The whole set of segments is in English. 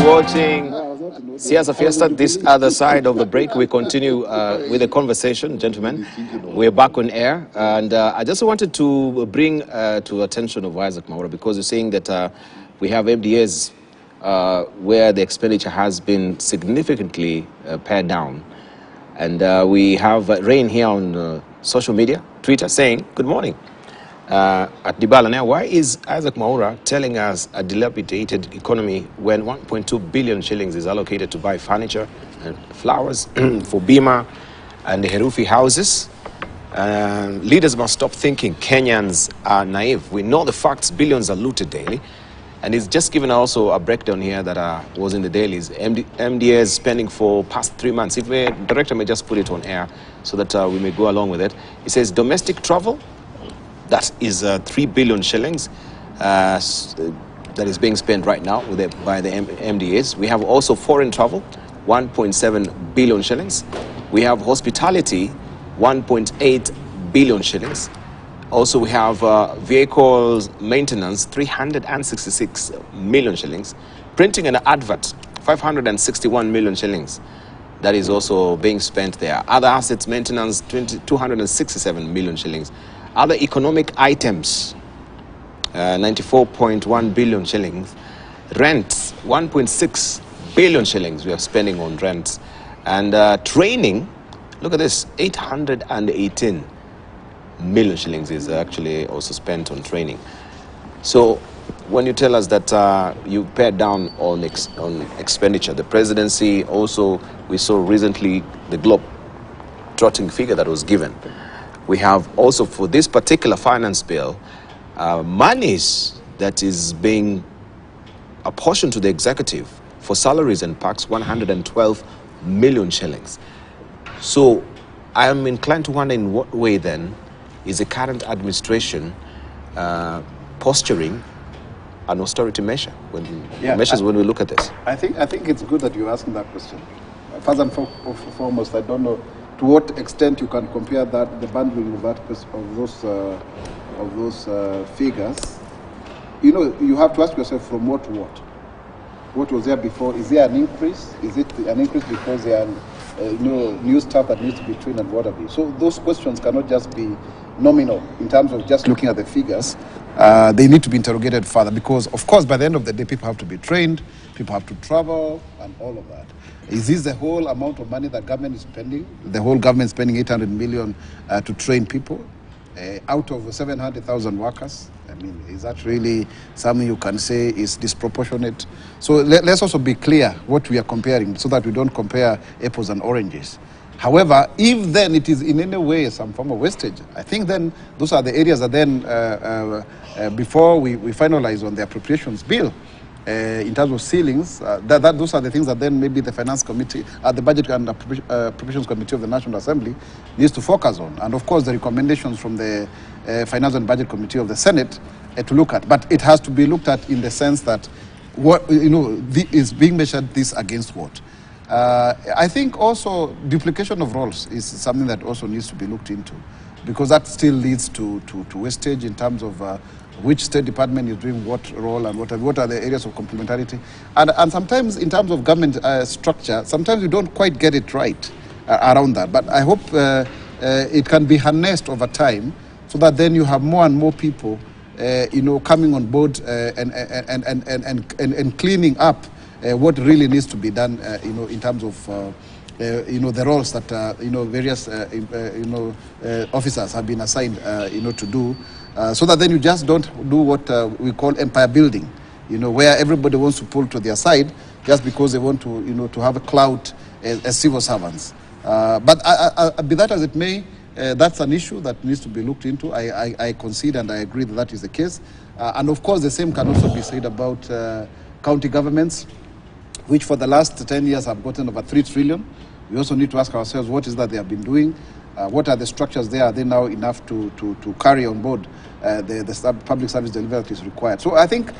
watching Siasa Fiesta. This other side of the break, we continue with the conversation, gentlemen. We're back on air, and I just wanted to bring to attention of Isaac Mwaura, because you're saying that we have MDAs where the expenditure has been significantly pared down. And we have Rain here on social media, Twitter, saying, good morning. At Dibala now, why is Isaac Mwaura telling us a dilapidated economy when 1.2 billion shillings is allocated to buy furniture and flowers for Bima and the Herufi houses? Leaders must stop thinking Kenyans are naive. We know the facts, billions are looted daily. And it's just given also a breakdown here that was in the dailies. MDA's spending for past 3 months. If the director may just put it on air so that we may go along with it. It says domestic travel, that is 3 billion shillings that is being spent right now by the MDAs. We have also foreign travel, 1.7 billion shillings. We have hospitality, 1.8 billion shillings. Also, we have vehicles maintenance, 366 million shillings. Printing and advert, 561 million shillings. That is also being spent there. Other assets maintenance, 267 million shillings. Other economic items, 94.1 billion shillings. Rents, 1.6 billion shillings we are spending on rents. And training, look at this, 818 million shillings is actually also spent on training. So when you tell us that you pared down on expenditure, the presidency also, we saw recently the globe-trotting figure that was given. We have also for this particular finance bill, monies that is being apportioned to the executive for salaries and perks, 112 million shillings. So I am inclined to wonder in what way then is the current administration posturing an austerity measure when we look at this? I think it's good that you're asking that question. First and foremost, I don't know to what extent you can compare that the bundling of those figures. You know, you have to ask yourself from what to what. What was there before? Is there an increase? Is it an increase because there are new stuff that needs to be trained and what have you? So those questions cannot just be nominal in terms of just looking at the figures. They need to be interrogated further because, of course, by the end of the day, people have to be trained, people have to travel, and all of that. Is this the whole amount of money that government is spending? The whole government spending 800 million to train people out of 700,000 workers? I mean, is that really something you can say is disproportionate? So let's also be clear what we are comparing so that we don't compare apples and oranges. However, if then it is in any way some form of wastage, I think then those are the areas that then, before we finalize on the appropriations bill, in terms of ceilings, those are the things that then maybe the Finance Committee, the Budget and Appropriations Committee of the National Assembly needs to focus on. And of course, the recommendations from the Finance and Budget Committee of the Senate to look at. But it has to be looked at in the sense that, is being measured this against what? I think also duplication of roles is something that also needs to be looked into, because that still leads to wastage in terms of which state department is doing what role and what are the areas of complementarity. And sometimes in terms of government structure, sometimes you don't quite get it right around that. But I hope it can be harnessed over time so that then you have more and more people coming on board and cleaning up what really needs to be done, in terms of the roles that various officers have been assigned, to do, so that then you just don't do what we call empire building, where everybody wants to pull to their side just because they want to, to have a clout as civil servants. But be that as it may, that's an issue that needs to be looked into. I concede and I agree that is the case. And of course, the same can also be said about county governments, which for the last 10 years have gotten over 3 trillion. We also need to ask ourselves what is that they have been doing. What are the structures there? Are they now enough to carry on board the public service delivery that is required? So I think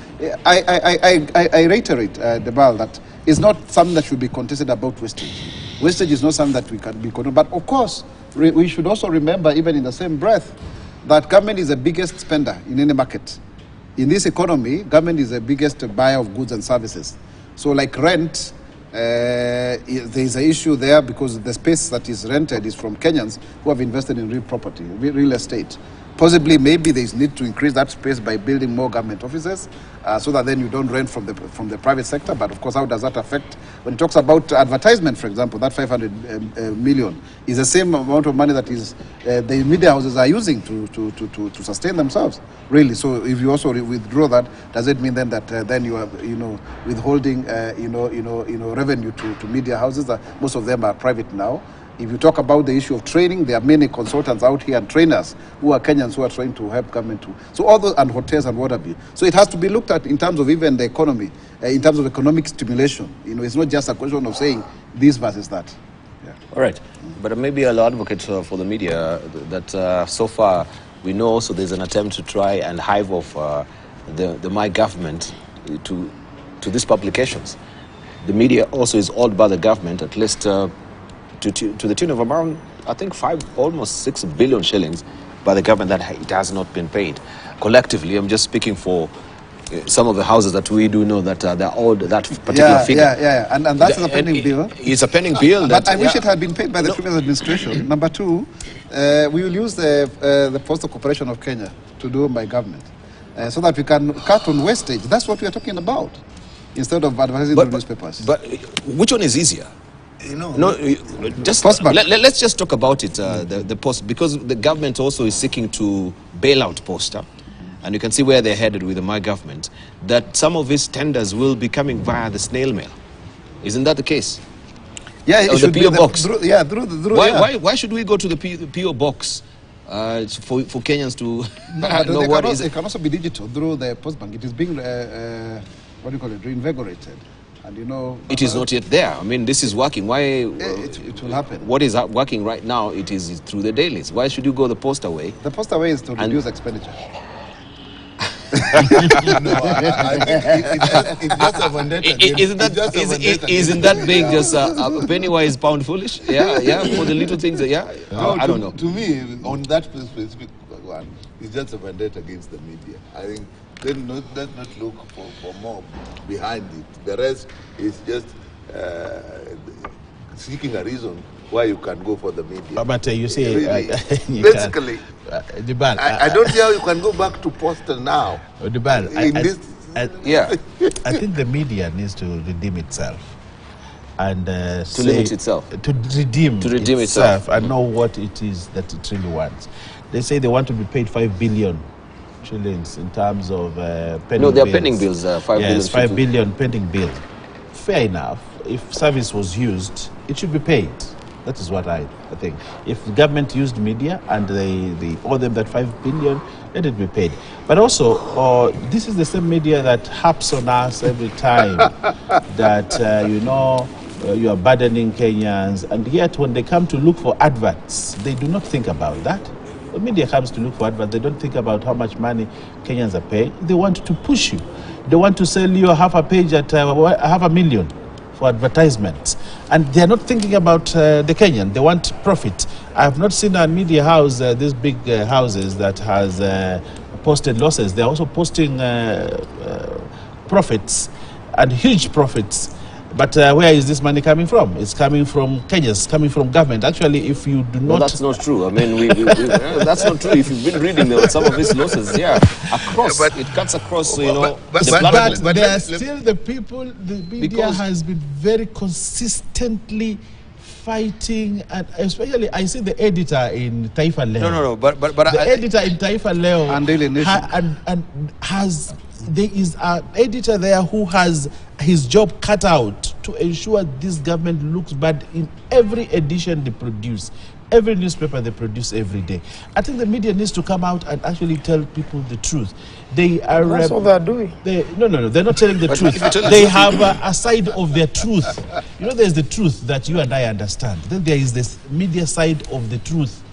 I reiterate, Debal, that it's not something that should be contested about wastage. Wastage is not something that we can be controlled. But of course, we should also remember, even in the same breath, that government is the biggest spender in any market. In this economy, government is the biggest buyer of goods and services. So like rent, there is an issue there because the space that is rented is from Kenyans who have invested in real property, real estate. Possibly, maybe there is need to increase that space by building more government offices, so that then you don't rent from the private sector. But of course, how does that affect? When it talks about advertisement, for example, that 500 million is the same amount of money that is the media houses are using to sustain themselves. Really. So if you also withdraw that, does it mean then that then you are withholding revenue to media houses? Most of them are private now. If you talk about the issue of training, there are many consultants out here and trainers who are Kenyans who are trying to help government to. So all those, and hotels and what have you. So it has to be looked at in terms of even the economy, in terms of economic stimulation. It's not just a question of saying this versus that. Yeah. All right. But maybe I'll advocate for the media that so far we know also there's an attempt to try and hive off the My Government to these publications. The media also is owned by the government, at least to the tune of around, I think, almost 6 billion shillings by the government that it has not been paid. Collectively, I'm just speaking for some of the houses that we do know that they're owed that particular figure. Yeah. And that's a pending bill. It's a pending bill. But I wish it had been paid by the previous administration. Number two, we will use the Postal Corporation of Kenya to do My Government, so that we can cut on wastage. That's what we are talking about, instead of advertising the newspapers. But which one is easier? Just let's just talk about it. The post, because the government also is seeking to bail out Posta, and you can see where they're headed with the My Government. That some of its tenders will be coming via the snail mail. Isn't that the case? Yeah, it should the PO box. Why should we go to the PO box for Kenyans to know what is? It can also be digital through the post bank. It is being reinvigorated. And it is not yet there. I mean, this is working. Why? It will happen. What is working right now? It is through the dailies. Why should you go the Posta way? The Posta way is to reduce expenditure. I think it's just a vendetta. Isn't that being just a penny wise pound foolish? Yeah, for the little things. I don't know. To me, on that specific one, it's just a vendetta against the media. I think let's not look for more behind it. The rest is just seeking a reason why you can go for the media. But you see, really, basically, I don't see how you can go back to Posta now. I think the media needs to redeem itself and to limit itself, to redeem itself and know what it is that it really wants. They say they want to be paid 5 billion shillings in terms of pending bills. No, they are pending bills. 5 billion. Yes, 5 billion pending bill. Fair enough. If service was used, it should be paid. That is what I think. If the government used media and they owe them that 5 billion, let it be paid. But also, this is the same media that harps on us every time that, you are burdening Kenyans. And yet, when they come to look for adverts, they do not think about that. The media comes to look for adverts. They don't think about how much money Kenyans are paying. They want to push you. They want to sell you half a page at $500,000 for advertisements. And they're not thinking about the Kenyan. They want profit. I have not seen a media house, these big houses that has posted losses. They're also posting profits, and huge profits. But where is this money coming from? It's coming from Kenya. It's coming from government. Actually, if you do not... No, that's not true. I mean, that's not true. If you've been reading some of these losses, across, it cuts across, But there are still the people, the media has been very consistently fighting, and especially I see the editor in Taifa Leo. No, but the editor in Taifa Leo and Daily Nation there is an editor there who has his job cut out to ensure this government looks bad in every edition they produce, every newspaper they produce every day. I think the media needs to come out and actually tell people the truth. They are. That's what they're doing. No, they're not telling the truth. They have a side of their truth. There's the truth that you and I understand. Then there is this media side of the truth.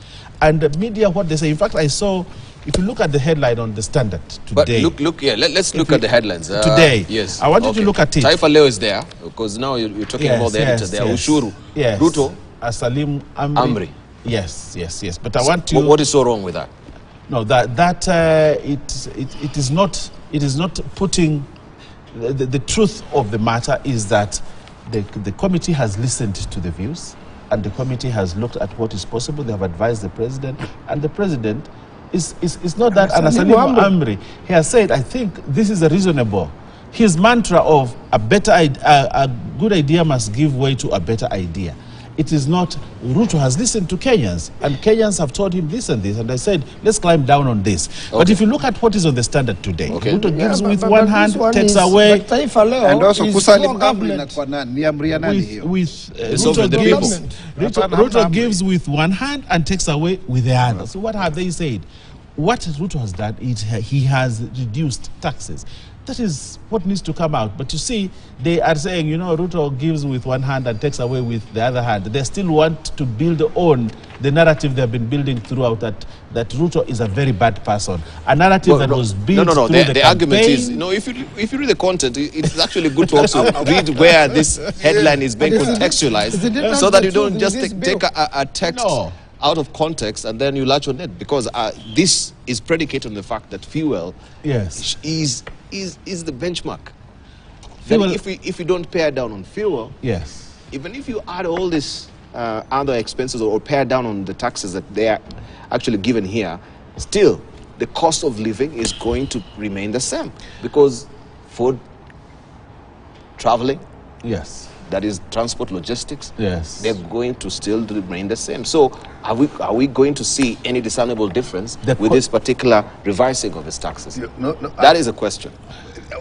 And the media, what they say, in fact, I saw, if you look at the headline on the Standard today. But let's look at the headlines. Today. Yes. I want you to look at it. Taifa Leo is there, because now you're talking about the editor there. Ushuru, Ruto, Salim Amri. Yes. But I want to... What is so wrong with that? No, it is not putting the truth of the matter is that the committee has listened to the views, and the committee has looked at what is possible. They have advised the president, and the president is not that Anasalimu Amri. He has said, I think this is a reasonable. His mantra of a good idea must give way to a better idea. It is not, Ruto has listened to Kenyans, and Kenyans have told him this and this, and I said, let's climb down on this. Okay. But if you look at what is on the standard today, Ruto gives with one hand, takes away. And also, Ruto gives with one hand and takes away with the other. So what have they said? What Ruto has done is he has reduced taxes. That is what needs to come out. But you see, they are saying, you know, Ruto gives with one hand and takes away with the other hand. They still want to build on the narrative they have been building throughout, that Ruto is a very bad person. A narrative that was built through the argument is, you know, if you read the content, it's actually good to also read where this headline is being contextualized, so that you don't just take a text out of context and then you latch on it, because this is predicated on the fact that fuel is the benchmark. Fuel, if you don't pare down on fuel, even if you add all these other expenses or pare down on the taxes that they are actually given here, still the cost of living is going to remain the same, because food, traveling, that is transport, logistics, they're going to still remain the same. So are we going to see any discernible difference with this particular revising of its taxes? That is a question.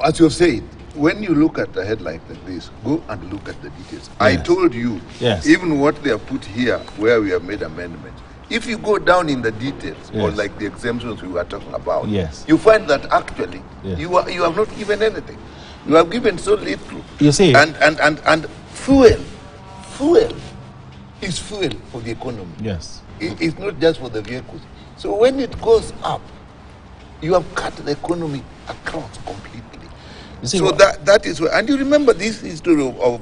As you have said, when you look at a headline like this, go and look at the details. I told you, even what they have put here, where we have made amendments, if you go down in the details, or like the exemptions we were talking about, you find that actually you have not given anything. You have given so little. You see, and fuel is fuel for the economy. It's not just for the vehicles. So when it goes up, you have cut the economy across completely. So that is why, and you remember this history of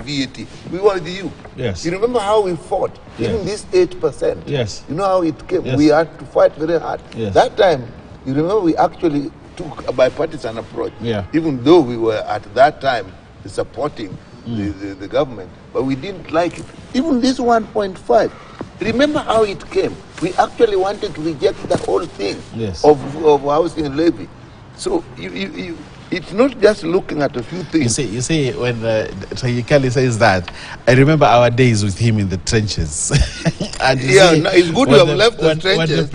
VAT. We were with you. You remember how we fought, even this 8%. You know how it came. We had to fight very hard. That time, you remember we actually took a bipartisan approach, even though we were at that time supporting the government, but we didn't like it. Even this 1.5, remember how it came. We actually wanted to reject the whole thing of housing levy. So it's not just looking at a few things. You see, when Sayikali says that, I remember our days with him in the trenches. And it's good you have left the trenches.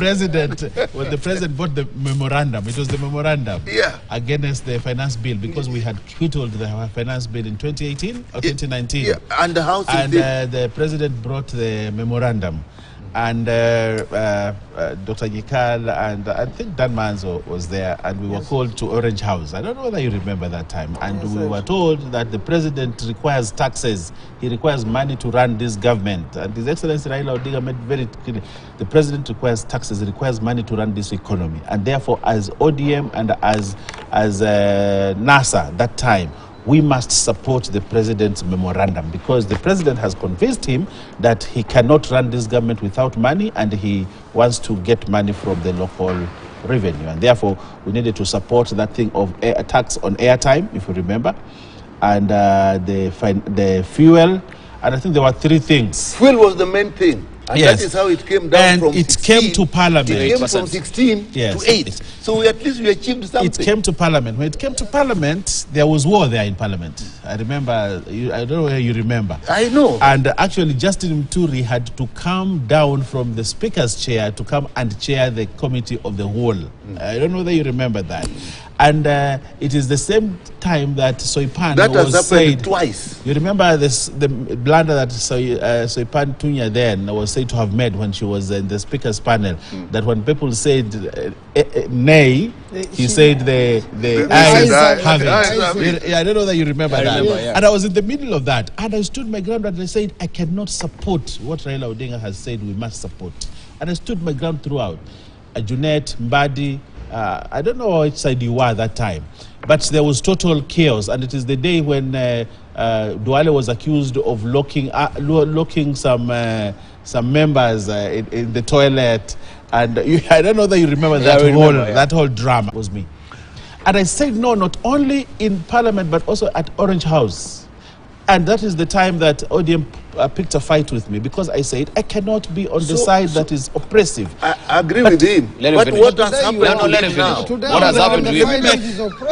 When the president bought the memorandum, it was the memorandum against the finance bill, because we had quitted the finance bill in 2018 or 2019. And the housing the president brought the memorandum. And Dr. Yikal and I think Dan Manzo was there, and we were called to Orange House. I don't know whether you remember that time. And we were told that the president requires taxes. He requires money to run this government. And His Excellency Raila Odinga made very clear, the president requires taxes, he requires money to run this economy. And therefore, as ODM and as NASA that time, we must support the president's memorandum, because the president has convinced him that he cannot run this government without money, and he wants to get money from the local revenue. And therefore, we needed to support that thing of a tax on airtime, if you remember, and the fuel. And I think there were three things. Fuel was the main thing. And that is how it came down from 16. It came to Parliament. It came from 16 to 8. So at least we achieved something. It came to Parliament. When it came to Parliament, there was war there in Parliament. I remember, I don't know whether you remember. I know. And actually, Justin Muturi had to come down from the Speaker's chair to come and chair the Committee of the Whole. I don't know whether you remember that. And it is the same time that Soipan was said twice. You remember the blunder that Soipan Tunya then was said to have made when she was in the speaker's panel. That when people said nay, he said the ayes have it. I don't know that you remember that. And I was in the middle of that, and I stood my ground and I said, I cannot support what Raila Odinga has said we must support. And I stood my ground throughout. Junet, Mbadi, I don't know which side you were that time, but there was total chaos. And it is the day when Duale was accused of locking some members in the toilet. And I don't know that you remember that whole drama. It was me. And I said no, not only in Parliament, but also at Orange House. And that is the time that ODM picked a fight with me, because I said I cannot be on the side that is oppressive. I agree with him. But what has happened let him now? finish. What has happened to him?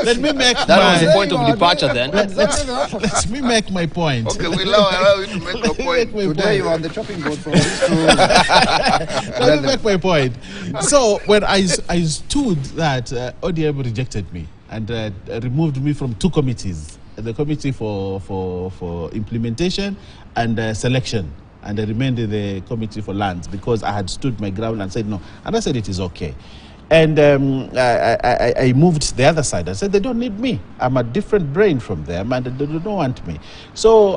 Let me make that was the point of departure then. Let me make my point. Okay, we allow you to make a point. Today you are on the chopping board for these two. Let me make my point. So when I stood that, ODM rejected me and removed me from 2 committees. The committee for implementation and selection, and I remained in the committee for lands because I had stood my ground and said no, and I said it is okay. And I moved the other side. I said they don't need me. I'm a different brain from them, and they don't want me. So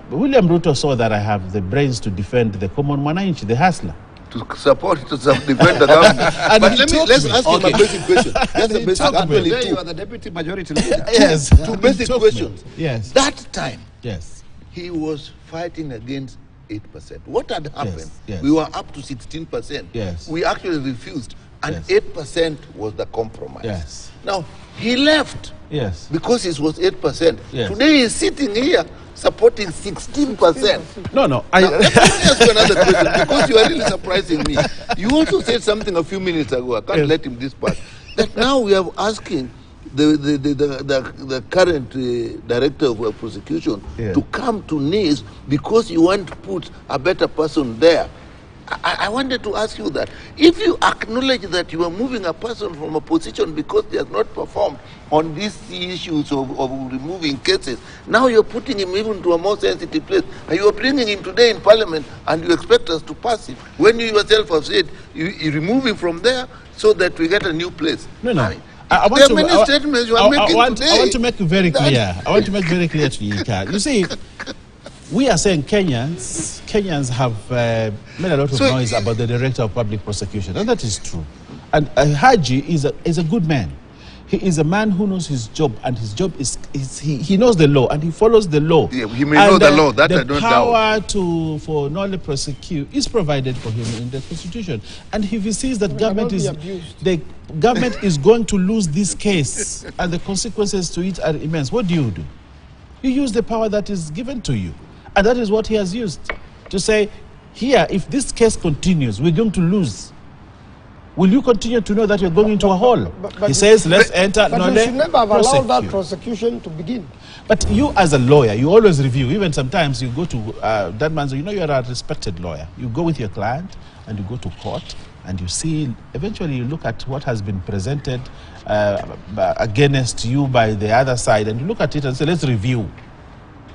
William Ruto saw that I have the brains to defend the common mwananchi, the hustler. To support, to defend the government. But let's ask him a basic question. That's the basic. Actually, Today you are the deputy majority leader. Yes. Two basic questions. Yes. That time, Yes. he was fighting against 8%. What had happened? Yes. We were up to 16%. Yes. We actually refused, and Yes. 8% was the compromise. Yes. Now, he left Yes. because it was 8%. Yes. Today he's sitting here supporting 16%. No. Let me ask you another question, because you are really surprising me. You also said something a few minutes ago, I can't let him this part, that now we are asking the current director of prosecution to come to NIS because you want to put a better person there. I wanted to ask you that. If you acknowledge that you are moving a person from a position because they have not performed on these issues of removing cases, now you're putting him even to a more sensitive place. And you are bringing him today in Parliament and you expect us to pass him. When you yourself have said you remove him from there so that we get a new place. No. There are many statements you are making today. I want to make it very clear. I want to make very clear to you, Carl. You see, we are saying Kenyans have made a lot of noise about the director of public prosecution, and that is true. And Haji is a good man. He is a man who knows his job, and his job is he knows the law and he follows the law. Yeah, he may know the law, that I don't doubt. The power for not to prosecute is provided for him in the Constitution. And if he sees that the government is going to lose this case and the consequences to it are immense, what do? You use the power that is given to you. And that is what he has used to say, here, if this case continues, we're going to lose. Will you continue to know that you're going into a hole? He says, let's enter. But we should never have allowed that prosecution to begin. But you as a lawyer, you always review. Even sometimes you go to that man, you know you're a respected lawyer. You go with your client and you go to court and you see, eventually you look at what has been presented against you by the other side and you look at it and say, let's review.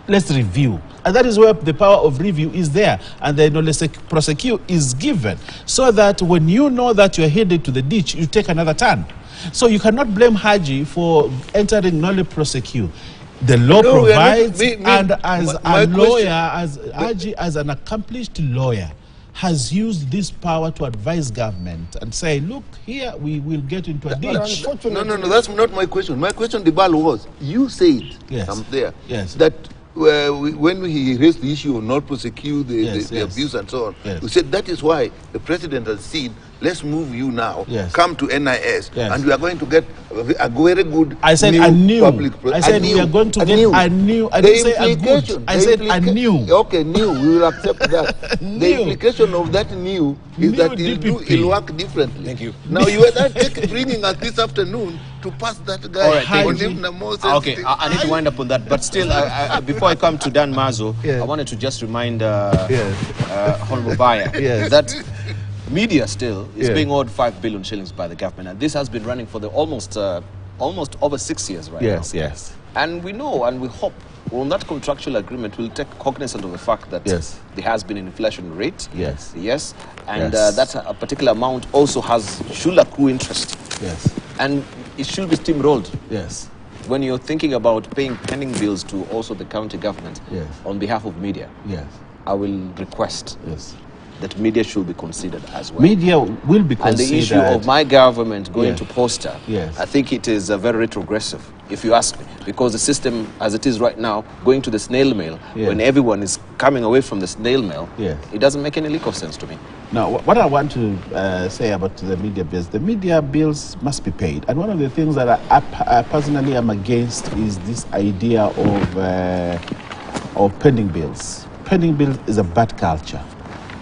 Let's review. And that is where the power of review is there. And the knowledge prosecute is given. So that when you know that you're headed to the ditch, you take another turn. So you cannot blame Haji for entering knowledge prosecute. The law provides, and as a lawyer, as Haji, as an accomplished lawyer, has used this power to advise government and say, look, here we will get into a ditch. No, that's not my question. My question, Dibal, was, you said, I'm there, that when he raised the issue of not prosecute the abuse and so on, we said that is why the president has seen, let's move you now, come to NIS, and we are going to get a very good public. I said we are going to get a new. I didn't say a good. I said a new. Okay, new. We will accept that. The implication of that new is that it'll work differently. Thank you. Now you are bringing us this afternoon to pass that guy. All right, okay, I need to wind up on that. But still, before I come to Dan Mazo, I wanted to just remind Honorable Baya that media still is being owed 5 billion shillings by the government, and this has been running for the almost over 6 years now. Yes. And we know and we hope on that contractual agreement we'll take cognizance of the fact that there has been an inflation rate. And that a particular amount also should accrue interest. And it should be steamrolled. When you're thinking about paying pending bills to also the county government on behalf of media, I will request that media should be considered as well. Media will be considered. And the issue of my government going to poster, yes, I think it is very retrogressive, if you ask me, because the system as it is right now, going to the snail mail, when everyone is coming away from the snail mail, it doesn't make any lick of sense to me. Now, what I want to say about the media bills must be paid. And one of the things that I personally am against is this idea of pending bills. Pending bill is a bad culture.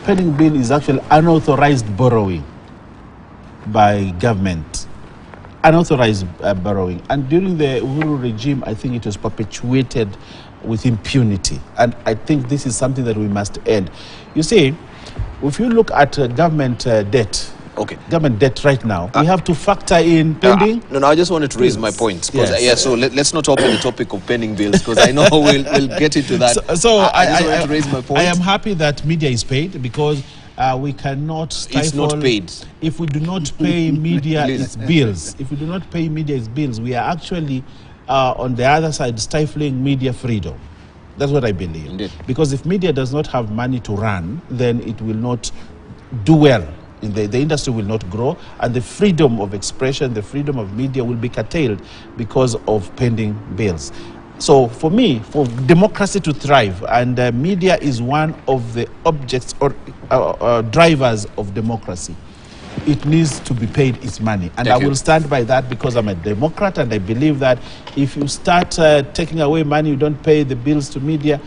Pending bill is actually unauthorized borrowing by government. Unauthorized borrowing. And during the Uhuru regime, I think it was perpetuated with impunity. And I think this is something that we must end. You see, if you look at government debt, government debt right now, we have to factor in pending. No, I just wanted to raise my point. So let's not open the topic of pending bills, because I know we'll get into that. So I just wanted to raise my point. I am happy that media is paid, because we cannot stifle. It's not paid. If we do not pay media its bills, we are actually on the other side stifling media freedom. That's what I believe. Indeed. Because if media does not have money to run, then it will not do well. The industry will not grow, and the freedom of expression, the freedom of media will be curtailed because of pending bills. So for me, for democracy to thrive, and media is one of the objects or drivers of democracy, it needs to be paid its money. And I will stand by that, because I'm a Democrat, and I believe that if you start taking away money, you don't pay the bills to media,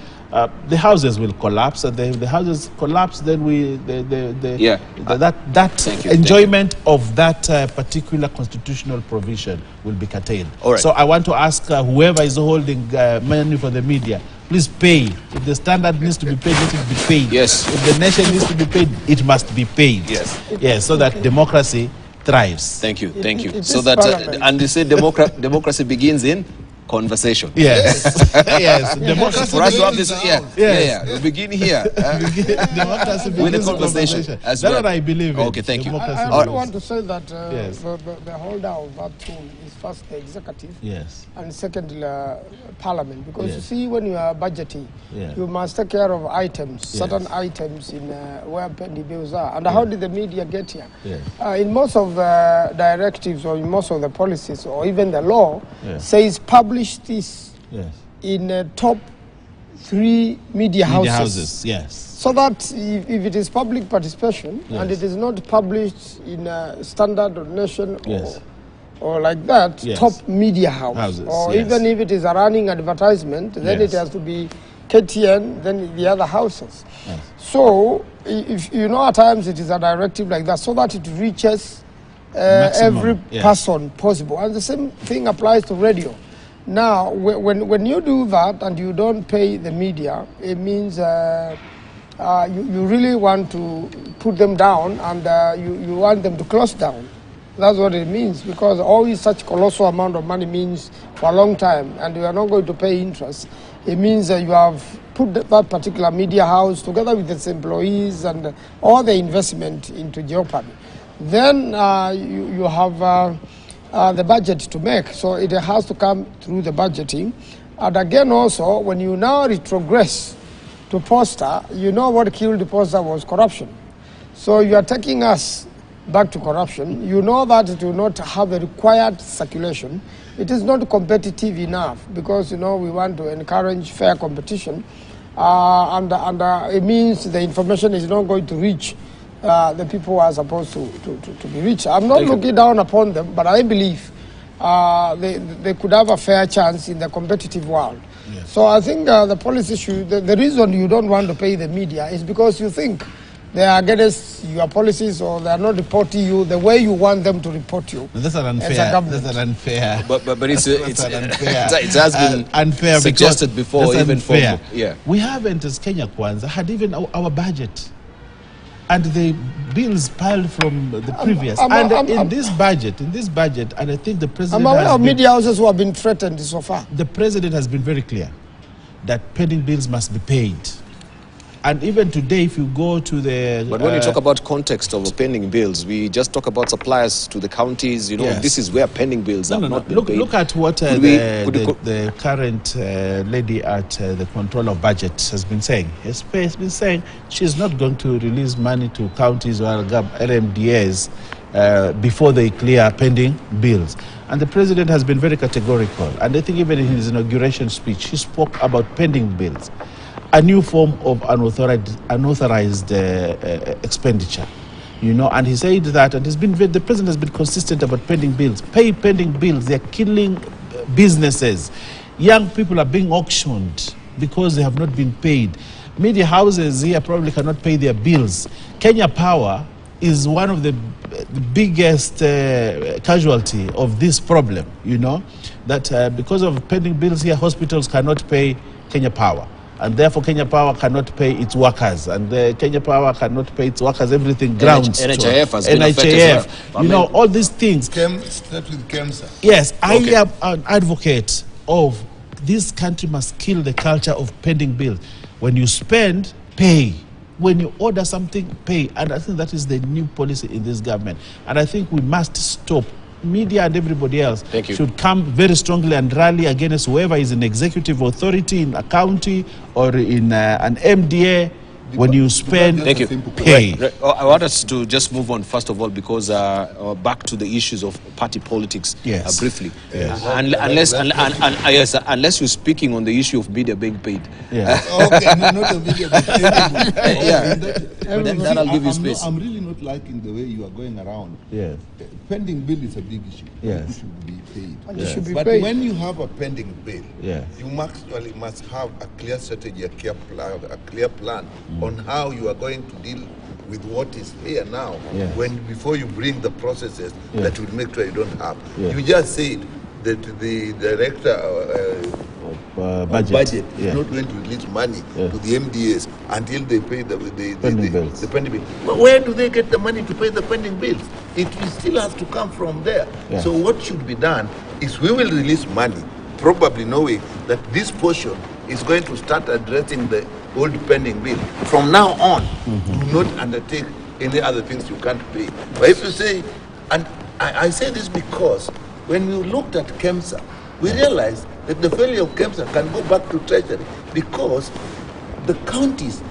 the houses will collapse, and the houses collapse, then that enjoyment of that particular constitutional provision will be curtailed. So I want to ask whoever is holding money for the media, please pay. If the standard needs to be paid, let it be paid. Yes. If the nation needs to be paid, it must be paid. Yes. So that democracy thrives. Thank you. So that and they say democracy begins in conversation. Yes. Yes. Democracy for us to have this. We begin here. Democracy with a conversation. That's what I believe in. Okay, thank you. I want to say that the holder of that tool is first the executive, and secondly Parliament. Because you see, when you are budgeting, you must take care of items, certain items in where pending bills are. And how did the media get here? In most of the directives, or in most of the policies, or even the law, says publish this in top 3 media houses. So that if it is public participation and it is not published in a standard or nation or like that, top media houses. Or even if it is a running advertisement, then it has to be KTN, then the other houses. So if you know, at times it is a directive like that, so that it reaches every person possible. And the same thing applies to radio. Now, when you do that and you don't pay the media, it means you really want to put them down, and you want them to close down. That's what it means, because always such colossal amount of money means for a long time, and you are not going to pay interest. It means that you have put that particular media house together with its employees and all the investment into jeopardy. Then you have the budget to make, so it has to come through the budgeting. And again also, when you now retrogress to poster, you know what killed the poster was corruption. So you are taking us back to corruption. You know that it will not have the required circulation. It is not competitive enough, because we want to encourage fair competition, and it means the information is not going to reach the people who are supposed to be rich. I'm not looking down upon them, but I believe they could have a fair chance in the competitive world. So I think the policy issue, the reason you don't want to pay the media is because you think they are against your policies, or they are not reporting you the way you want them to report you. That's an unfair. That's an unfair. But it has been unfair, suggested before, even unfair. We haven't, as Kenya Kwanza, had even our budget. And the bills piled from the previous. In this budget, and I think the president has media houses who have been threatened so far. The president has been very clear that pending bills must be paid. And even today, if you go to the... But when you talk about context of pending bills, we just talk about suppliers to the counties. You know, yes. This is where pending bills have not been paid. Look at what the current lady at the control of budget has been saying. Has been saying she's not going to release money to counties or LMDAs before they clear pending bills. And the president has been very categorical. And I think even in his inauguration speech, he spoke about pending bills. A new form of unauthorized expenditure, you know, and he said that, and the president has been consistent about pending bills. Pay pending bills. They're killing businesses. Young people are being auctioned because they have not been paid. Media houses here probably cannot pay their bills. Kenya Power is one of the biggest casualty of this problem, you know, that because of pending bills here, hospitals cannot pay Kenya Power. And therefore, Kenya Power cannot pay its workers, and Kenya Power cannot pay its workers. Everything grounds. NHIF has been affected. You know, all these things. Start with KEMSA. Yes, I am an advocate of this country must kill the culture of pending bills. When you spend, pay. When you order something, pay. And I think that is the new policy in this government. And I think we must stop. Media and everybody else should come very strongly and rally against whoever is in executive authority in a county or in an MDA. When you spend, pay. I want us to just move on first of all, because back to the issues of party politics briefly. Yes. Unless you're speaking on the issue of media being paid. Yeah. Okay, not the media being paid. Then I'll give you space. I'm really not liking the way you are going around. Yes. Pending bill is a big issue. Yes. It should be paid. Yes. But when you have a pending bill, yes, you must have a clear strategy, a clear plan on how you are going to deal with what is here now. Yes. Before you bring the processes that will make sure you don't have. Yes. You just said that the director of budget is not going to release money to the MDAs until they pay the pending bills. But where do they get the money to pay the pending bills? It still has to come from there. Yeah. So what should be done is we will release money, probably knowing that this portion is going to start addressing the old pending bill. From now on, do not undertake any other things you can't pay. But if you say, and I say this because when we looked at KEMSA, we realized that the failure of KEMSA can go back to Treasury because the counties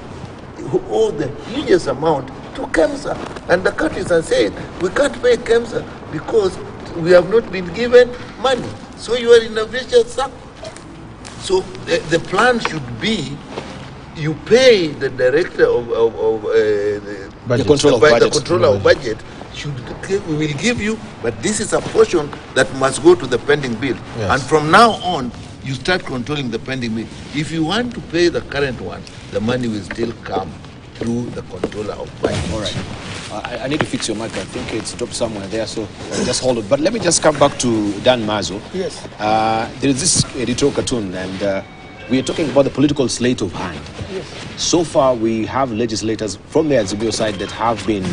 who owe the hugest amount to KEMSA, and the counties are saying, we can't pay KEMSA because we have not been given money. So you are in a vicious circle. So the plan should be, you pay the director of the controller of budget. We will give you, but this is a portion that must go to the pending bill. Yes. And from now on, you start controlling the pending bill. If you want to pay the current one, the money will still come through the controller of budget. All right. I need to fix your mic. I think it's dropped somewhere there, so just hold it. But let me just come back to Dan Mazo. Yes. There is this editorial cartoon, and we are talking about the political slate of hand. Yes. So far, we have legislators from the Azimio side that have been...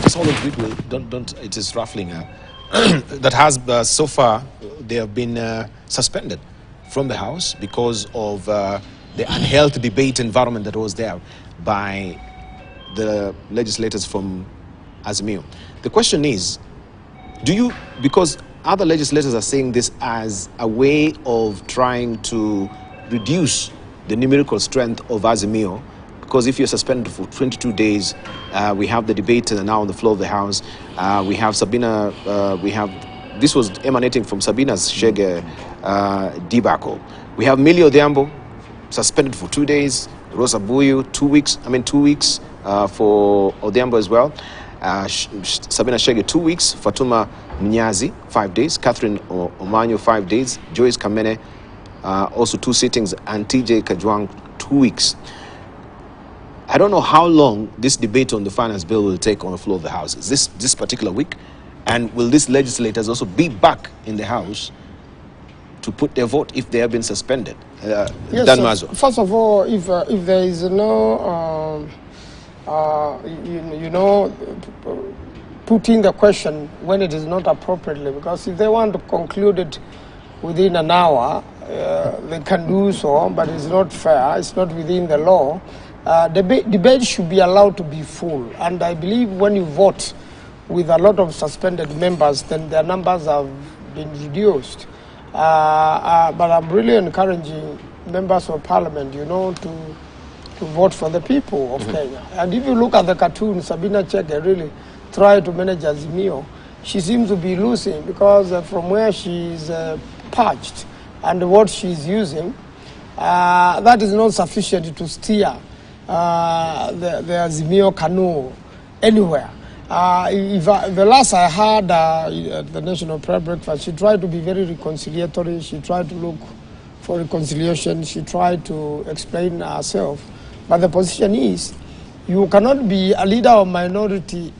just hold it briefly. Don't. It is ruffling now. That has, so far, they have been suspended from the House because of the unhealthy debate environment that was there by the legislators from Azimio. The question is, because other legislators are saying this as a way of trying to reduce the numerical strength of Azimio, because if you're suspended for 22 days, we have the debate now on the floor of the House. We have Sabina, this was emanating from Sabina's Shege debacle. We have Millie Odhiambo suspended for 2 days, Rosa Buyu 2 weeks, 2 weeks for Odhiambo as well. Sabina Shege 2 weeks, Fatuma Mnyazi 5 days, Catherine Omanyo 5 days, Joyce Kamene also 2 sittings, and TJ Kajwang 2 weeks. I don't know how long this debate on the finance bill will take on the floor of the House. Is this particular week? And will these legislators also be back in the House to put their vote if they have been suspended? Yes, Dan Mazo. First of all, if there is no, putting the question when it is not appropriately, because if they want to conclude it within an hour, they can do so, but it's not fair, it's not within the law. Debate should be allowed to be full, and I believe when you vote with a lot of suspended members, then their numbers have been reduced. But I'm really encouraging members of parliament, to vote for the people of Kenya. And if you look at the cartoon, Sabina Chege really tried to manage Azimio. She seems to be losing because from where she's perched and what she's using, that is not sufficient to steer the Azimio canoe anywhere. The last I heard at the National Prayer Breakfast, she tried to be very reconciliatory. She tried to look for reconciliation. She tried to explain herself. But the position is, you cannot be a leader of minority.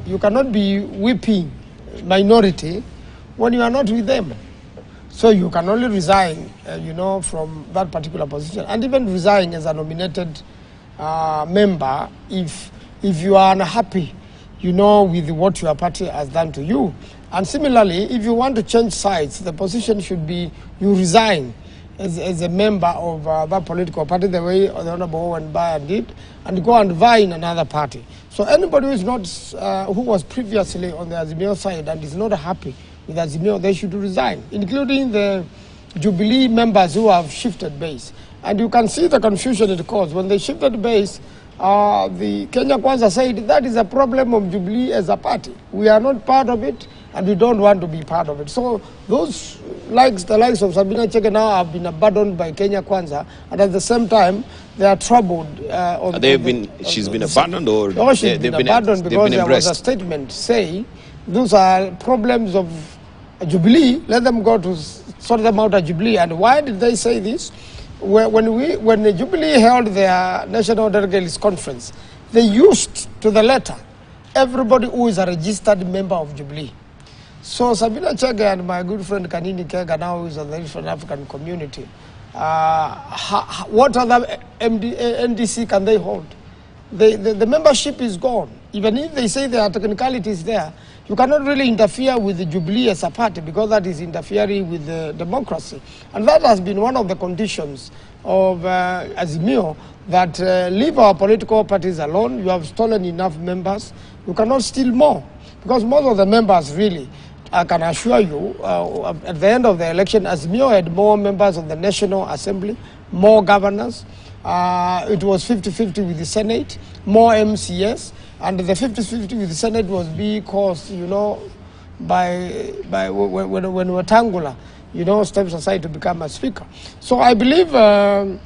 You cannot be whipping minority when you are not with them. So you can only resign, from that particular position, and even resign as a nominated member if you are unhappy, with what your party has done to you. And similarly, if you want to change sides, the position should be you resign as a member of that political party, the way the Honorable Owen Baya did, and go and vie in another party. So anybody who is not, who was previously on the Azimio side and is not happy with Azimio, they should resign, including the Jubilee members who have shifted base. And you can see the confusion it caused. When they shifted base, the Kenya Kwanza said that is a problem of Jubilee as a party. We are not part of it, and we don't want to be part of it. So those the likes of Sabina Chege now have been abandoned by Kenya Kwanza, and at the same time they are troubled. She's been abandoned, or no, she's been abandoned because there was a statement saying those are problems of Jubilee. Let them go to sort them out at Jubilee. And why did they say this? When the Jubilee held their National Delegates Conference, they used to the letter everybody who is a registered member of Jubilee. So Sabina Chege and my good friend Kanini Kega, now who is on the Eastern African community, what other NDC can they hold? The membership is gone. Even if they say there are technicalities there, you cannot really interfere with the Jubilee as a party because that is interfering with the democracy. And that has been one of the conditions of Azimio, that leave our political parties alone. You have stolen enough members. You cannot steal more, because most of the members really, I can assure you, at the end of the election, Azimio had more members of the National Assembly, more governors. It was 50-50 with the Senate, more MCS, and the 50-50 with the Senate was because, by when Wetangula, steps aside to become a speaker. So I believe, there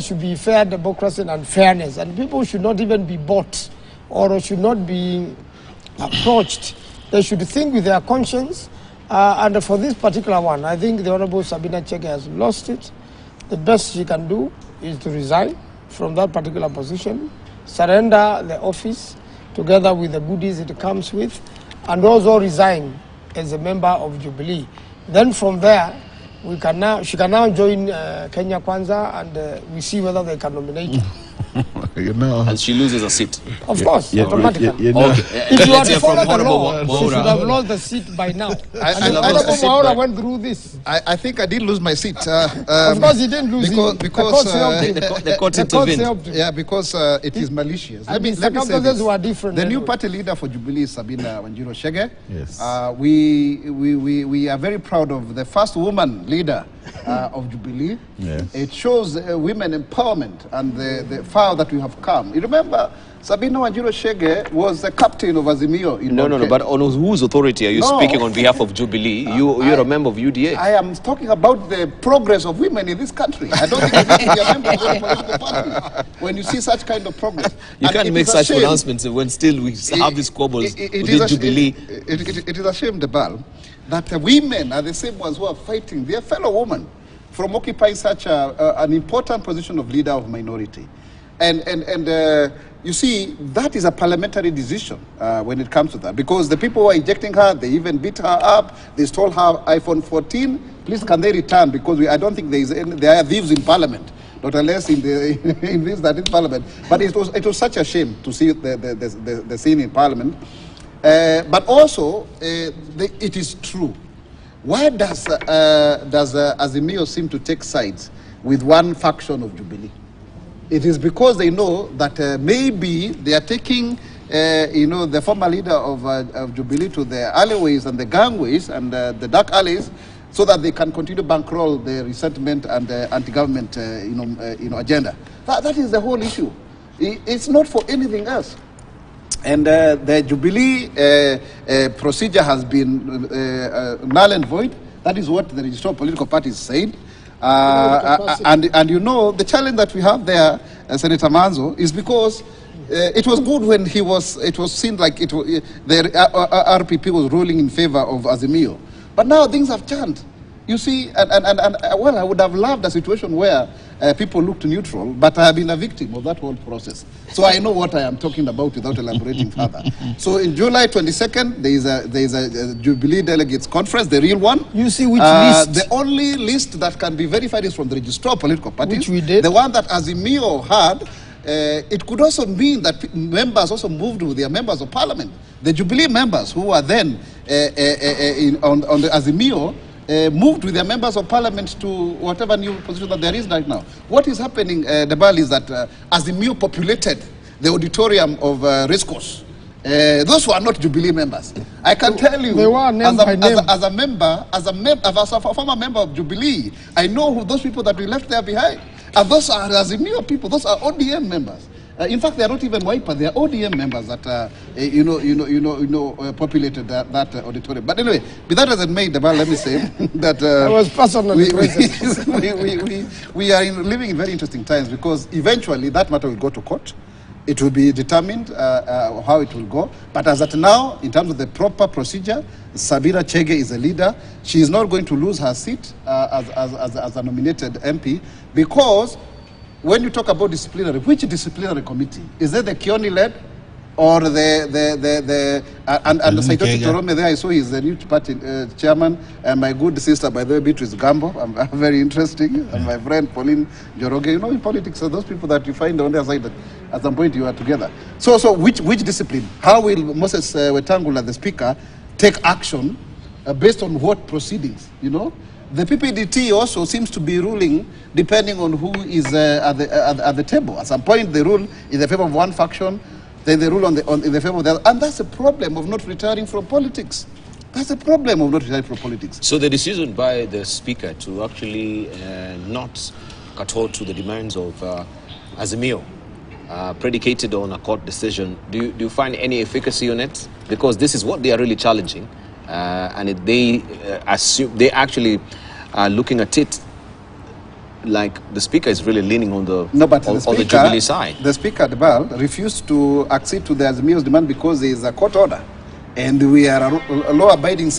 should be fair democracy and fairness, and people should not even be bought or should not be approached. They should think with their conscience. And for this particular one, I think the Honorable Sabina Chege has lost it. The best she can do is to resign from that particular position, surrender the office together with the goodies it comes with, and also resign as a member of Jubilee. Then from there, she can now join Kenya Kwanza, and we see whether they can nominate her. And she loses a seat. Of course, automatically. If you had followed the law, she should have lost the seat by now. Honorable Mwaura went through this. I think I did lose my seat. Of course, he didn't lose it. Because the court intervened. Yeah, because it is malicious. Let me say this. Were different. The new party leader for Jubilee is Sabina Wanjiru Chege. Yes. We are very proud of the first woman leader of Jubilee. Yes. It shows women empowerment and the far that we have come. You remember, Sabina Wanjiru Chege was the captain of Azimio. No, but on whose authority are you speaking on behalf of Jubilee? You're a member of UDA. I am talking about the progress of women in this country. I don't think you need to be a member of a political party when you see such kind of progress. You can't make such pronouncements when still we have these squabbles within Jubilee. It is a shame, Debal, that the women are the same ones who are fighting their fellow women from occupying such an important position of leader of minority. And you see, that is a parliamentary decision when it comes to that, because the people who are ejecting her, they even beat her up, they stole her iPhone 14. Please, can they return? Because I don't think there are thieves in parliament, not unless in this parliament. But it was such a shame to see the scene in parliament. But also, it is true. Why does Azimio seem to take sides with one faction of Jubilee? It is because they know that maybe they are taking, the former leader of Jubilee to the alleyways and the gangways and the dark alleys, so that they can continue to bankroll the resentment and anti-government, agenda. That is the whole issue. It's not for anything else. And the Jubilee procedure has been null and void. That is what the registrar of political parties said. And the challenge that we have there, Senator Manzo, is because it was good when it was seen like the RPP was ruling in favor of Azimio. But now things have turned. You see, well, I would have loved a situation where people looked neutral, but I have been a victim of that whole process. So I know what I am talking about without elaborating further. So in July 22nd, there is a Jubilee Delegates Conference, the real one. You see which list? The only list that can be verified is from the registrar of political parties. Which we did. The one that Azimio had. It could also mean that members also moved with their members of parliament. The Jubilee members who were then on the Azimio moved with their members of parliament to whatever new position that there is right now. What is happening, Debal, is that Azimio populated the auditorium of Racecourse. Those who are not Jubilee members. I can tell you, they were named by name. As a former member of Jubilee, I know who those people that we left there behind. And those are Azimio people, those are ODM members. In fact, they are not even Wiper, they are ODM members that, populated that auditorium. But anyway, with that as it may, Debal, let me say that I was personally present. we are living in very interesting times, because eventually that matter will go to court. It will be determined how it will go. But as at now, in terms of the proper procedure, Sabira Chege is a leader. She is not going to lose her seat as a nominated MP, because when you talk about disciplinary, which disciplinary committee? Is it the Kioni-led or the Saitoti Torome there? I saw he's the new party chairman, and my good sister, by the way, Beatrice Gambo, very interesting, and my friend Pauline Joroge. You know, in politics, are those people that you find on the other side that at some point you are together. So which discipline? How will Moses Wetangula, the speaker, take action based on what proceedings, The PPDT also seems to be ruling depending on who is at the table. At some point, they rule in the favor of one faction, then they rule in the favor of the other. And that's a problem of not retiring from politics. That's a problem of not retiring from politics. So the decision by the speaker to actually not cater to the demands of Azimio, predicated on a court decision, do you find any efficacy on it? Because this is what they are really challenging. And they actually are looking at it like the speaker is really leaning on the Jubilee side. The speaker, Debal, refused to accede to the Azimio's demand because there is a court order, and we are a law-abiding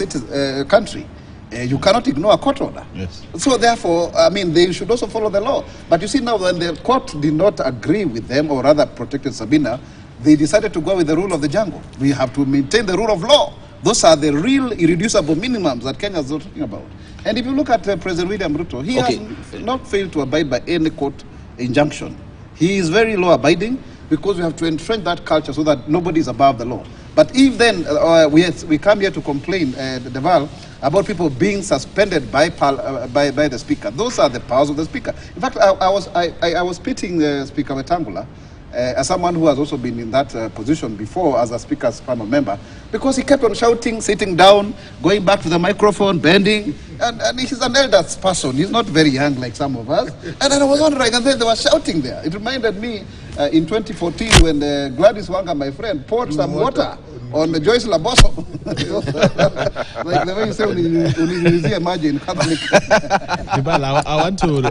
country. You cannot ignore a court order. Yes. So therefore, they should also follow the law. But you see now, when the court did not agree with them, or rather protected Sabina, they decided to go with the rule of the jungle. We have to maintain the rule of law. Those are the real irreducible minimums that Kenya is talking about. And if you look at President William Ruto, he has not failed to abide by any court injunction. He is very law-abiding, because we have to entrench that culture so that nobody is above the law. But if then we come here to complain, Deval, about people being suspended by the speaker, those are the powers of the speaker. In fact, I was pitying Speaker Wetangula, as someone who has also been in that position before as a speaker's panel member, because he kept on shouting, sitting down, going back to the microphone, bending, and he's an elder person. He's not very young like some of us. And I was wondering, and then they were shouting there. It reminded me in 2014 when Gladys Wanga, my friend, poured some water on Joyce Laboso. Like the way you say, imagine Catholic. I want to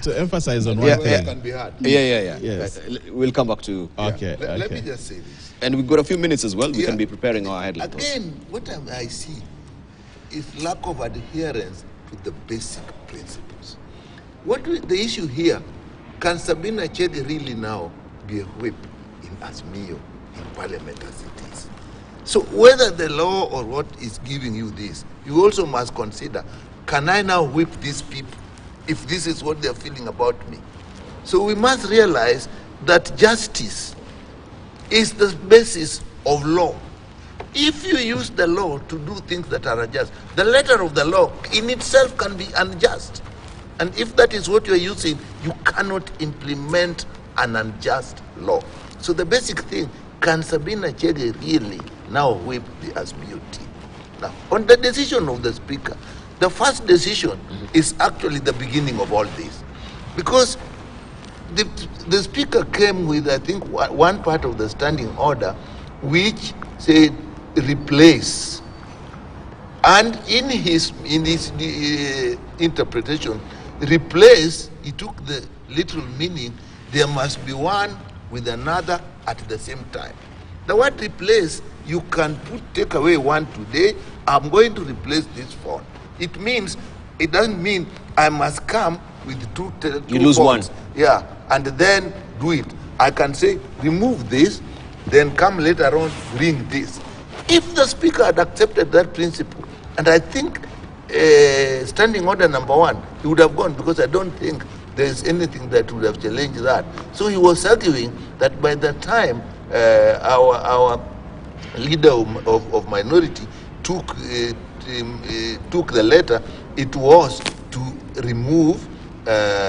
to emphasize on one thing. Can be hard. Yeah. Yes. We'll come back to... Okay. Let me just say this. And we've got a few minutes as well. We can be preparing our headlines. Again, what I see is lack of adherence to the basic principles. The issue here, can Sabina Chedi really now be a whip in Azimio, in Parliament as it is? So whether the law or what is giving you this, you also must consider, can I now whip these people if this is what they're feeling about me? So we must realize that justice is the basis of law. If you use the law to do things that are unjust, the letter of the law in itself can be unjust. And if that is what you're using, you cannot implement an unjust law. So the basic thing, can Sabina Chege really now whip the Asmuti? Now, on the decision of the Speaker, the first decision is actually the beginning of all this. Because the Speaker came with, I think, one part of the standing order which said replace. And in his interpretation, replace, he took the literal meaning, there must be one with another at the same time. The word replace, you can take away one today, I'm going to replace this phone. It means, it doesn't mean I must come with two you lose phones. one. Yeah, and then do it. I can say, remove this, then come later on, bring this. If the Speaker had accepted that principle, and I think standing order number 1, he would have gone, because I don't think there's anything that would have challenged that. So he was arguing that by the time our leader of minority took the letter, it was to remove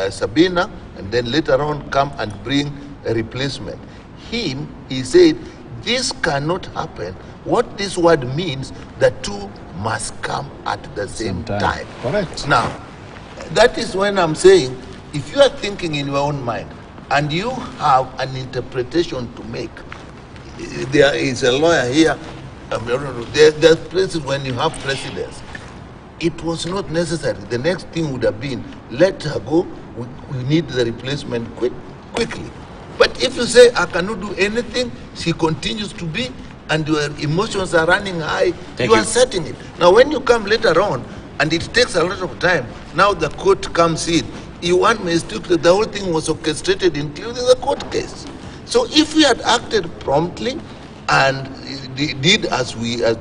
Sabina and then later on come and bring a replacement. He said, this cannot happen. What this word means, the two must come at the same time. Correct. Now, that is when I'm saying, if you are thinking in your own mind and you have an interpretation to make, there is a lawyer here, there's places when you have precedents. It was not necessary. The next thing would have been, let her go, we need the replacement quickly. But if you say, I cannot do anything, she continues to be, and your emotions are running high, you are setting it. Now when you come later on, and it takes a lot of time, now the court comes in, you want me to that the whole thing was orchestrated, including the court case. So if we had acted promptly and did as Mio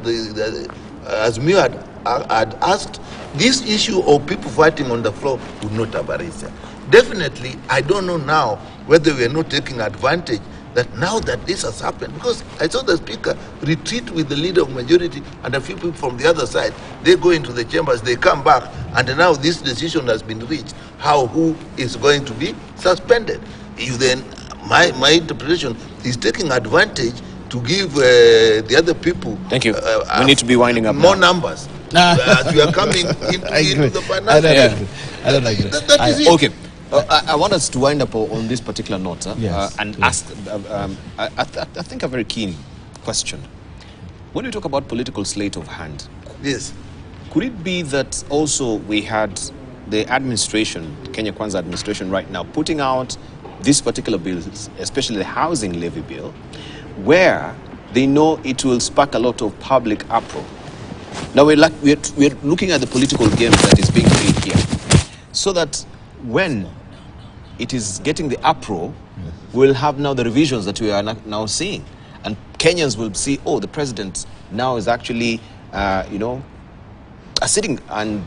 had asked, this issue of people fighting on the floor would not have arisen. Definitely, I don't know now whether we are not taking advantage that now that this has happened, because I saw the Speaker retreat with the leader of majority and a few people from the other side. They go into the chambers, they come back, and now this decision has been reached, who is going to be suspended. You then, my interpretation is taking advantage to give the other people. Thank you. We need to be winding up more now. Numbers. As we are coming into the financial. I don't agree. That is it. Okay. I want us to wind up on this particular note and ask, I think, a very keen question. When we talk about political sleight of hand, yes, could it be that also we had the administration, Kenya Kwanza administration right now, putting out this particular bill, especially the housing levy bill, where they know it will spark a lot of public uproar? Now we're looking at the political game that is being played here, so that when it is getting the uproar, we'll have now the revisions that we are now seeing. And Kenyans will see, oh, the president now is actually, sitting and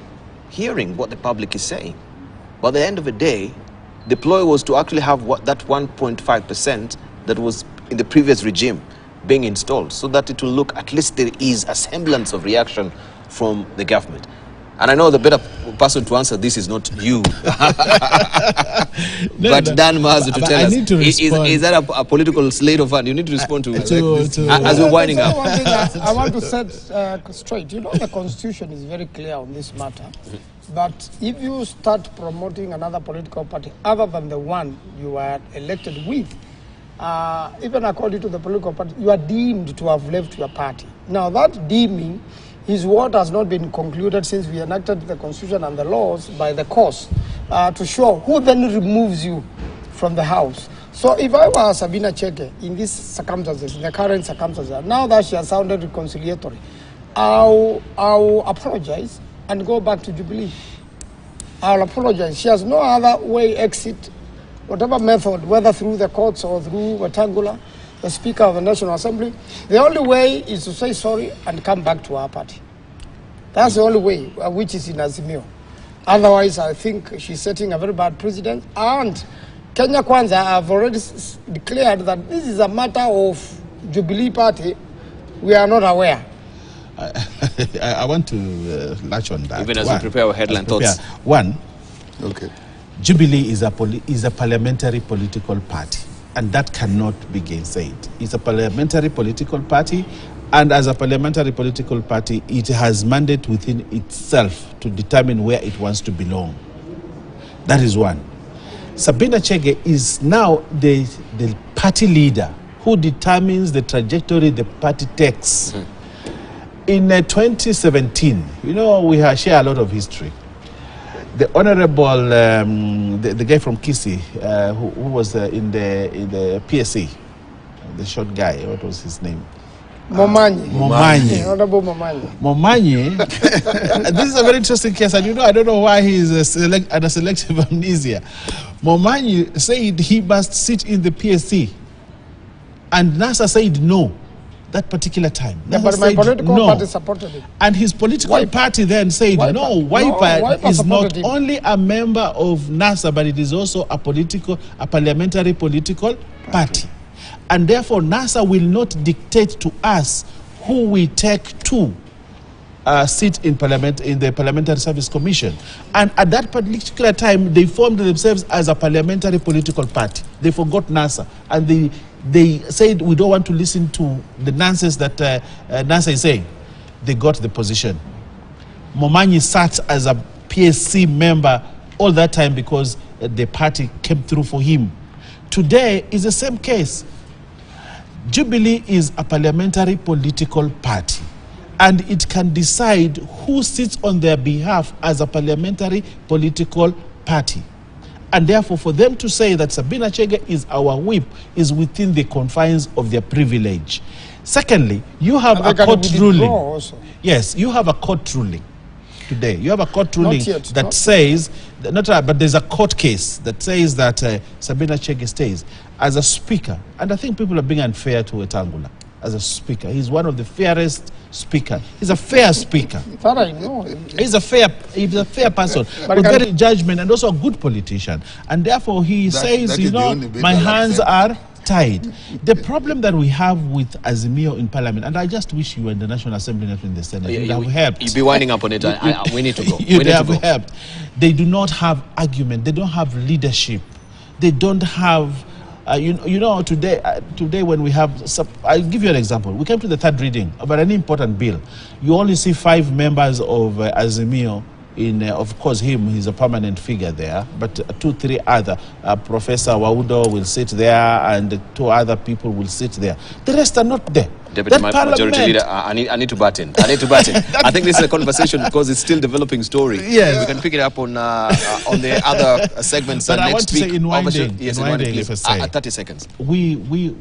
hearing what the public is saying. But at the end of the day, the ploy was to actually have that 1.5% that was in the previous regime being installed, so that it will look, at least there is a semblance of reaction from the government. And I know the better person to answer this is not you, but Dan Mazu to tell us, is that a political sleight of hand? You need to respond to as we're winding up. One thing I want to set straight. You know, the Constitution is very clear on this matter. But if you start promoting another political party other than the one you are elected with, even according to the political party, you are deemed to have left your party. Now, that deeming is what has not been concluded since we enacted the Constitution and the laws by the courts to show who then removes you from the house. So if I were Sabina Chege in these circumstances, in the current circumstances, now that she has sounded reconciliatory, I'll apologize and go back to Jubilee. I'll apologize. She has no other way exit, whatever method, whether through the courts or through Wetangula, the Speaker of the National Assembly. The only way is to say sorry and come back to our party. That's the only way, which is in Azimio. Otherwise, I think she's setting a very bad precedent. And Kenya Kwanza have already declared that this is a matter of Jubilee Party we are not aware. I want to latch on that. Even as we prepare our headline thoughts. One, okay. Jubilee is a parliamentary political party, and that cannot be gainsaid. It's a parliamentary political party, and as a parliamentary political party, it has mandate within itself to determine where it wants to belong. That is one. Sabina Chege is now the party leader who determines the trajectory the party takes. In 2017, you know, we share a lot of history. The Honorable, the guy from Kisi, who was in the PSC, the short guy, what was his name? Momanyi. Honorable Momanyi. Momanyi. This is a very interesting case, and you know, I don't know why he is under selective amnesia. Momanyi said he must sit in the PSC, and NASA said no. That particular time. Yeah, but my political party supported it. And his political party then said, no, Wiper is not only a member of NASA, but it is also a parliamentary political party. And therefore, NASA will not dictate to us who we take to sit in Parliament, in the Parliamentary Service Commission. And at that particular time, they formed themselves as a parliamentary political party. They forgot NASA. And they said, we don't want to listen to the nonsense that NASA is saying. They got the position. Momanyi sat as a PSC member all that time because the party came through for him. Today is the same case. Jubilee is a parliamentary political party, and it can decide who sits on their behalf as a parliamentary political party. And therefore, for them to say that Sabina Chege is our whip is within the confines of their privilege. Secondly, you have a court ruling. Yes, you have a court ruling today. You have a court ruling that says, but there's a court case that says that Sabina Chege stays as a speaker. And I think people are being unfair to Wetangula as a speaker. He's one of the fairest speaker. He's a fair speaker. That I know. He's a fair person with very judgment and also a good politician. And therefore he says, you know, my hands are tied. The problem that we have with Azimio in Parliament, and I just wish you were in the National Assembly, not in the Senate, you'd have helped. You'd be winding up on it. We need to go. You'd have helped. They do not have argument. They don't have leadership. They don't have... you know, today when we have, I'll give you an example. We came to the third reading about an important bill. You only see 5 members of Azimio in, of course, he's a permanent figure there, but 2, 3 other. Professor Waudo will sit there, and 2 other people will sit there. The rest are not there. Deputy Majority Leader, I need to butt in. I think this is a conversation because it's still developing story. Yes. We can pick it up on the other segments but next week. But I want to say in winding, yes, in winding, if I say, 30 seconds. We